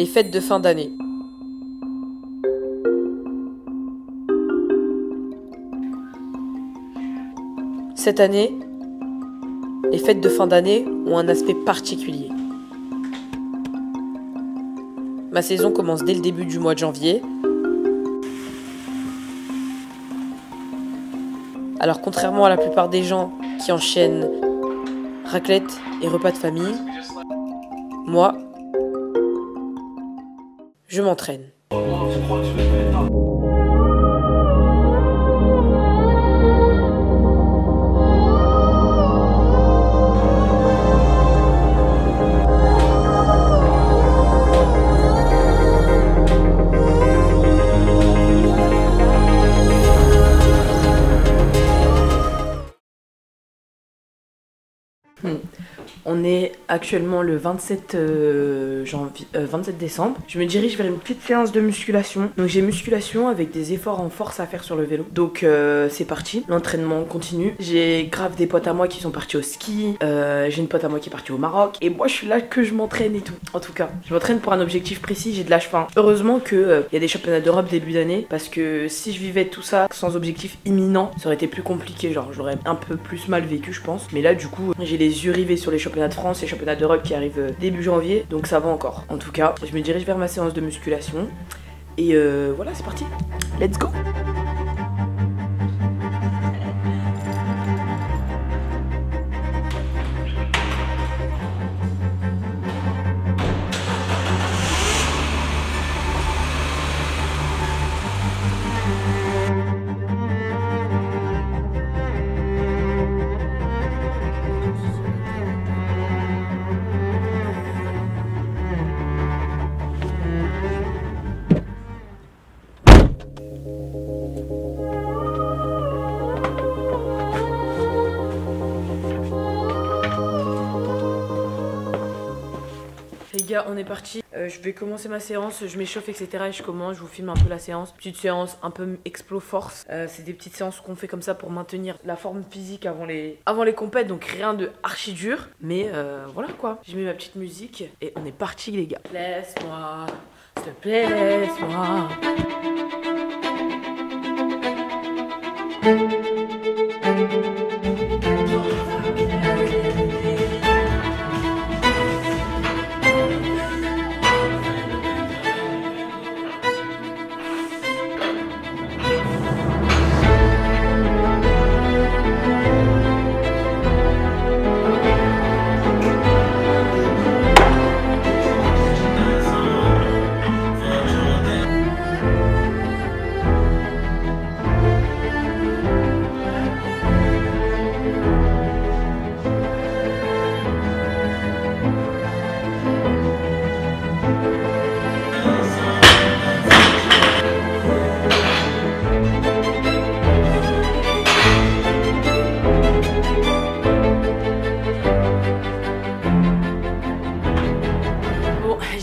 les fêtes de fin d'année. Cette année, les fêtes de fin d'année ont un aspect particulier. Ma saison commence dès le début du mois de janvier. Alors contrairement à la plupart des gens qui enchaînent raclette et repas de famille, moi, je m'entraîne. On est actuellement le 27 décembre. Je me dirige vers une petite séance de musculation. Donc j'ai musculation avec des efforts en force à faire sur le vélo. Donc c'est parti, l'entraînement continue. J'ai grave des potes à moi qui sont partis au ski. J'ai une pote à moi qui est partie au Maroc. Et moi je suis là que je m'entraîne et tout. En tout cas, je m'entraîne pour un objectif précis, j'ai de l'âge fin. Heureusement que y a des championnats d'Europe début d'année. Parce que si je vivais tout ça sans objectif imminent, ça aurait été plus compliqué. Genre j'aurais un peu plus mal vécu je pense. Mais là du coup j'ai les yeux rivés sur les championnats de France et championnats d'Europe qui arrivent début janvier, donc ça va encore. En tout cas, je me dirige vers ma séance de musculation et voilà, c'est parti. Let's go. Les gars, on est parti. Je vais commencer ma séance, je m'échauffe, etc. Et je commence, je vous filme un peu la séance. Petite séance un peu explo force. C'est des petites séances qu'on fait comme ça pour maintenir la forme physique avant les compètes. Donc rien de archi dur. Mais voilà quoi. J'ai mis ma petite musique et on est parti les gars. Laisse-moi, s'il te plaît, laisse-moi.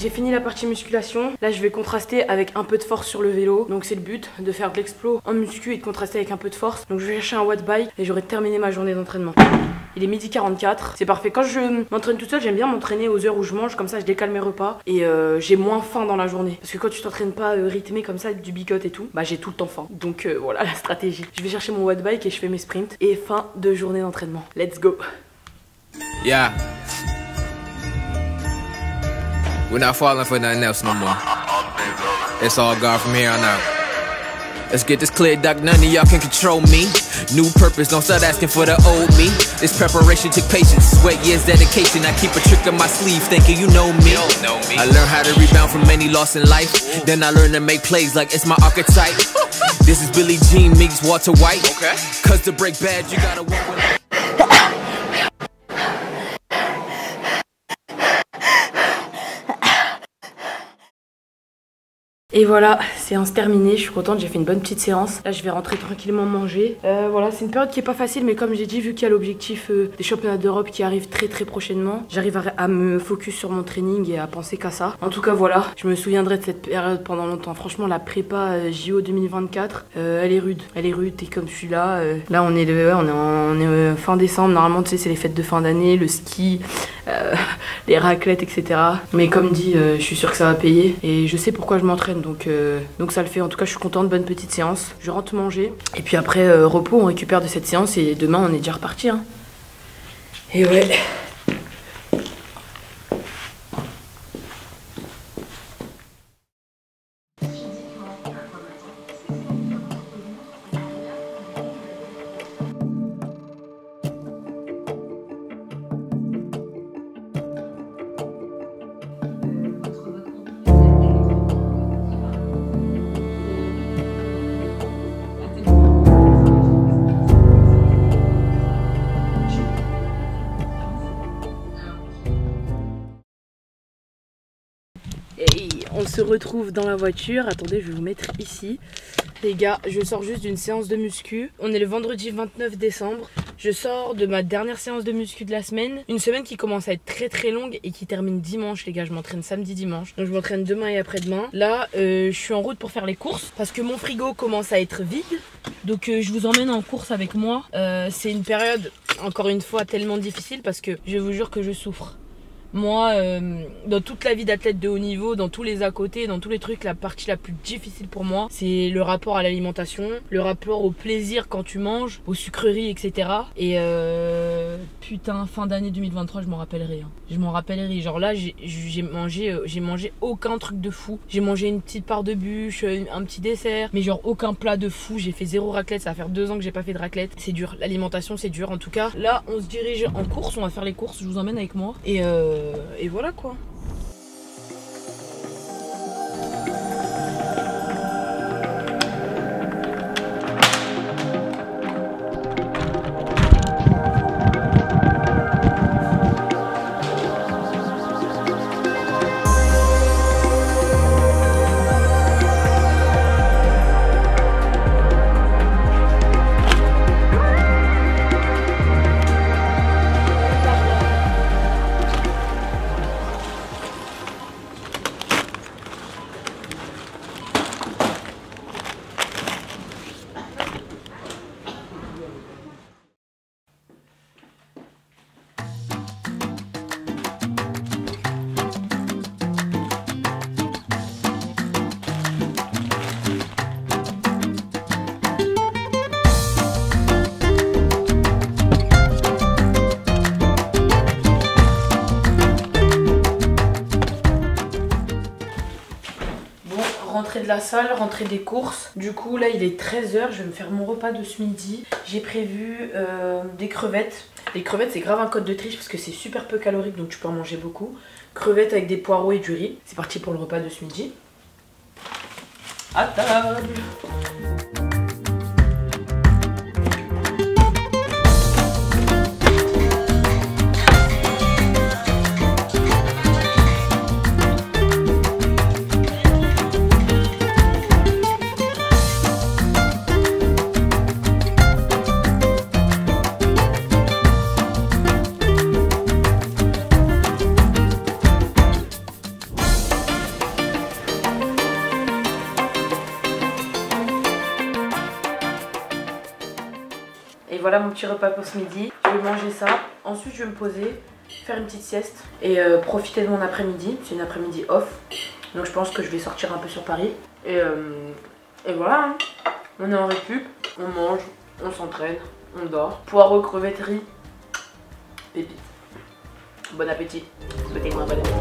J'ai fini la partie musculation. Là, je vais contraster avec un peu de force sur le vélo. Donc, c'est le but de faire de l'explo en muscu et de contraster avec un peu de force. Donc, je vais chercher un watt bike et j'aurai terminé ma journée d'entraînement. Il est 12h44. C'est parfait. Quand je m'entraîne toute seule, j'aime bien m'entraîner aux heures où je mange. Comme ça, je décale mes repas et j'ai moins faim dans la journée. Parce que quand tu t'entraînes pas rythmé comme ça, du bicote et tout, bah j'ai tout le temps faim. Donc, voilà la stratégie. Je vais chercher mon watt bike et je fais mes sprints. Et fin de journée d'entraînement. Let's go. Yeah. We're not falling for nothing else no more. It's all gone from here on out. Let's get this clear, doc. None of y'all can control me. New purpose, don't start asking for the old me. This preparation took patience, sweat, years, dedication. I keep a trick on my sleeve, thinking you know me. I learned how to rebound from many loss in life. Then I learned to make plays like it's my archetype. This is Billie Jean meets Walter White. Cause to break bad, you gotta walk with. Et voilà, séance terminée, je suis contente, j'ai fait une bonne petite séance. Là je vais rentrer tranquillement manger. Voilà, c'est une période qui est pas facile, mais comme j'ai dit, vu qu'il y a l'objectif des championnats d'Europe qui arrive très prochainement, j'arrive à me focus sur mon training et à penser qu'à ça. En tout cas voilà, je me souviendrai de cette période pendant longtemps. Franchement la prépa JO 2024, elle est rude, et comme je suis là, là on est fin décembre, normalement tu sais c'est les fêtes de fin d'année, le ski, les raclettes, etc. Mais comme dit, je suis sûre que ça va payer et je sais pourquoi je m'entraîne, donc ça le fait. En tout cas, je suis contente, bonne petite séance. Je rentre manger et puis après, repos, on récupère de cette séance et demain, on est déjà reparti. Hein. Et ouais. Et on se retrouve dans la voiture. Attendez, je vais vous mettre ici. Les gars, je sors juste d'une séance de muscu. On est le vendredi 29 décembre. Je sors de ma dernière séance de muscu de la semaine. Une semaine qui commence à être très très longue et qui termine dimanche, les gars. Je m'entraîne samedi, dimanche. Donc je m'entraîne demain et après-demain. Là, je suis en route pour faire les courses parce que mon frigo commence à être vide. Donc je vous emmène en course avec moi. C'est une période, encore une fois, tellement difficile parce que je vous jure que je souffre. Moi, dans toute la vie d'athlète de haut niveau, dans tous les à côté, dans tous les trucs, la partie la plus difficile pour moi, c'est le rapport à l'alimentation, le rapport au plaisir quand tu manges, aux sucreries, etc. Et putain, fin d'année 2023, je m'en rappellerai. Hein. Je m'en rappellerai. Genre là, j'ai mangé aucun truc de fou. J'ai mangé une petite part de bûche, un petit dessert, mais genre aucun plat de fou. J'ai fait 0 raclette. Ça va faire 2 ans que j'ai pas fait de raclette. C'est dur. L'alimentation, c'est dur. En tout cas, là, on se dirige en course. On va faire les courses. Je vous emmène avec moi. Et voilà quoi. Rentrée de la salle, rentrée des courses. Du coup là il est 13 h, je vais me faire mon repas de ce midi. J'ai prévu des crevettes. Les crevettes c'est grave un code de triche parce que c'est super peu calorique donc tu peux en manger beaucoup. Crevettes avec des poireaux et du riz. C'est parti pour le repas de ce midi. À table. Et voilà mon petit repas pour ce midi. Je vais manger ça. Ensuite je vais me poser, faire une petite sieste et profiter de mon après-midi. C'est une après-midi off. Donc je pense que je vais sortir un peu sur Paris. Et voilà. Hein. On est en récup, on mange, on s'entraîne, on dort. Poireaux, crevettes, riz, pépites. Bon appétit. Souhaitez-moi un bon appétit.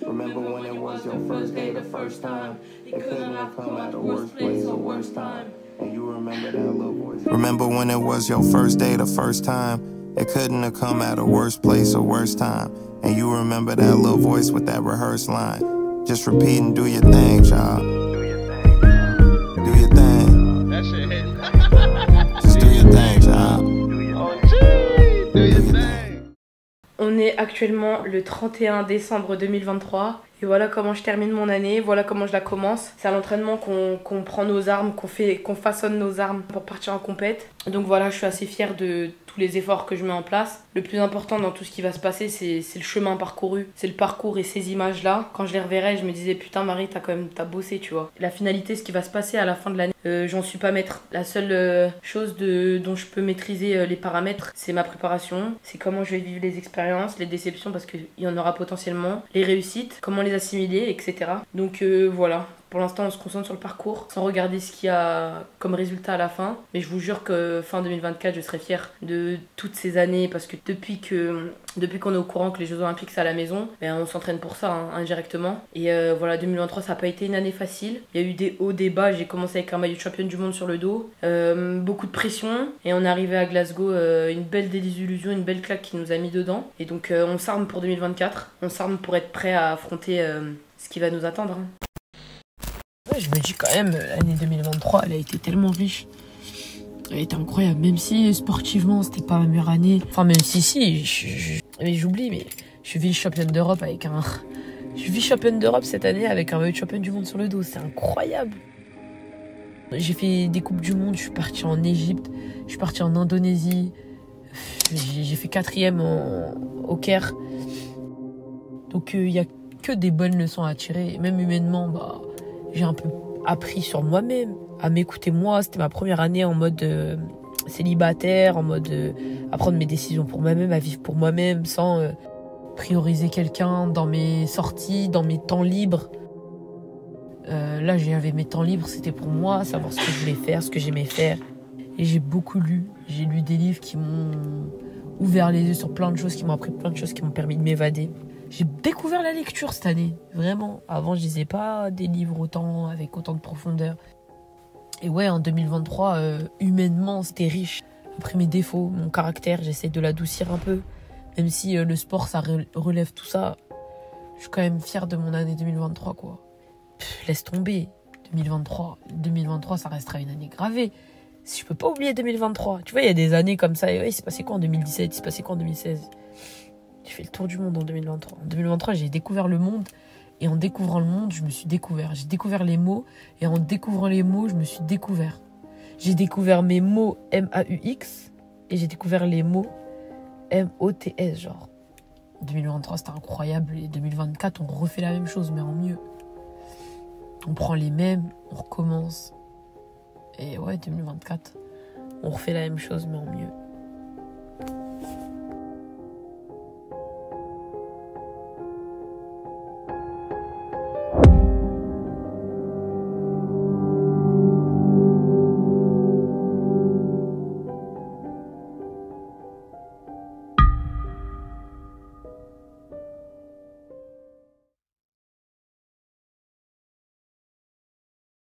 Remember when it was your first day, the first time. It couldn't have come at the worst place or worst time. And you remember that little voice. Remember when it was your first day, the first time. It couldn't have come at a worst place or worst time. And you remember that little voice with that rehearsed line. Just repeat and do your thing, child. Do your thing. Do your thing. That shit hit. Just do your thing, child. Do your thing. On est actuellement le 31 décembre 2023 Et voilà comment je termine mon année, voilà comment je la commence. C'est à l'entraînement qu'on prend nos armes, qu'on façonne nos armes pour partir en compète. Donc voilà, je suis assez fière de tous les efforts que je mets en place. Le plus important dans tout ce qui va se passer, c'est le chemin parcouru. C'est le parcours et ces images-là. Quand je les reverrai, je me disais putain Marie, t'as bossé, tu vois. La finalité, ce qui va se passer à la fin de l'année, j'en suis pas maître. La seule chose dont je peux maîtriser les paramètres, c'est ma préparation. C'est comment je vais vivre les expériences, les déceptions, parce qu'il y en aura potentiellement, les réussites, comment les assimiler, etc. Donc voilà. Pour l'instant, on se concentre sur le parcours, sans regarder ce qu'il y a comme résultat à la fin. Mais je vous jure que fin 2024, je serai fière de toutes ces années, parce que depuis qu'on est au courant que les Jeux Olympiques, c'est à la maison, ben, on s'entraîne pour ça, hein, indirectement. Et voilà, 2023, ça n'a pas été une année facile. Il y a eu des hauts, des bas. J'ai commencé avec un maillot de championne du monde sur le dos. Beaucoup de pression. Et on est arrivé à Glasgow, une belle désillusion, une belle claque qui nous a mis dedans. Et donc, on s'arme pour 2024. On s'arme pour être prêt à affronter ce qui va nous attendre, hein. Ouais, je me dis quand même, l'année 2023, elle a été tellement riche. Elle a été incroyable, même si sportivement, c'était pas ma meilleure année. Enfin, même si, mais j'oublie, mais je suis vice-championne d'Europe Je suis vice-championne d'Europe cette année avec un maillot de championne du monde sur le dos. C'est incroyable. J'ai fait des coupes du monde, je suis partie en Égypte, je suis partie en Indonésie. J'ai fait 4e au Caire. Donc, il y a que des bonnes leçons à tirer. Même humainement, j'ai un peu appris sur moi-même, à m'écouter moi. C'était ma première année en mode célibataire, en mode à prendre mes décisions pour moi-même, à vivre pour moi-même, sans prioriser quelqu'un dans mes sorties, dans mes temps libres. Là, j'avais mes temps libres, c'était pour moi, savoir ce que je voulais faire, ce que j'aimais faire. Et j'ai beaucoup lu. J'ai lu des livres qui m'ont ouvert les yeux sur plein de choses, qui m'ont appris plein de choses, qui m'ont permis de m'évader. J'ai découvert la lecture cette année, vraiment. Avant, je lisais pas des livres avec autant de profondeur. Et ouais, en 2023, humainement, c'était riche. Après mes défauts, mon caractère, j'essaie de l'adoucir un peu. Même si le sport, ça relève tout ça. Je suis quand même fière de mon année 2023, quoi. Laisse tomber. 2023, ça restera une année gravée. Je peux pas oublier 2023. Tu vois, il y a des années comme ça. Ouais, il s'est passé quoi en 2017 ? Il s'est passé quoi en 2016 ? J'ai fait le tour du monde en 2023. En 2023, j'ai découvert le monde. Et en découvrant le monde, je me suis découvert. J'ai découvert les mots. Et en découvrant les mots, je me suis découvert. J'ai découvert mes mots M-A-U-X. Et j'ai découvert les mots M-O-T-S, genre. 2023, c'était incroyable. Et 2024, on refait la même chose, mais en mieux. On prend les mêmes, on recommence. Et ouais, 2024, on refait la même chose, mais en mieux.